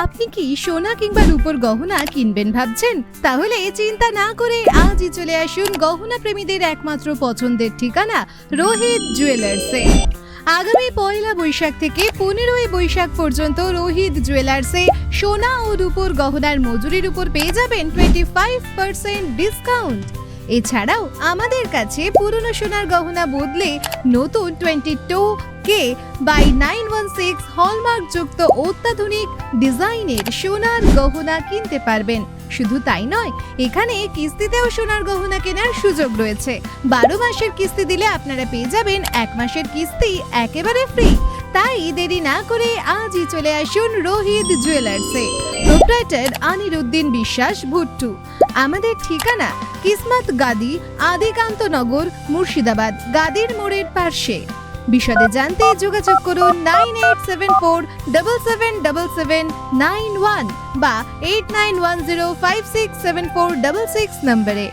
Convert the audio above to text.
আপনি কি সোনা কিংবা রূপোর গহনা কিনবেন ভাবছেন? তাহলে চিন্তা না করে আজই চলে আসুন গহনা প্রেমীদের একমাত্র পছন্দের ঠিকানা রোহিত জুয়েলার্সে। আগামী 1 বৈশাখ থেকে 15 বৈশাখ পর্যন্ত রোহিত জুয়েলার্সে সোনা ও রূপোর গহনার মজুরির উপর পেয়ে যাবেন 25% ডিসকাউন্ট। এছাড়াও আমাদের কাছে পুরনো সোনার গহনা বদলে নতুন 22K বাই 916 হলমার্ক যুক্ত অত্যাধুনিক ডিজাইনের সোনার গহনা কিনতে পারবেন। শুধু তাই নয়, এখানে কিস্তিতেও সোনার গহনা কেনার সুযোগ রয়েছে। 12 মাসের কিস্তি দিলে আপনারা পেয়ে যাবেন 1 মাসের কিস্তি একেবারে ফ্রি। তাই দেরি না করে আজই চলে আসুন রোহিত জুয়েলার্সে। প্রোপ্রাইটার আনিরুদ্দিন বিশ্বাস ভুট্টু। আমাদের ঠিকানা কিসমত গাদি, আদিকান্ত নগর, মুর্শিদাবাদ, গাদির মোড়ের পাশে। বিশদে জানতে যোগাযোগ করুন 9874777791 বা 8910567466 নম্বরে।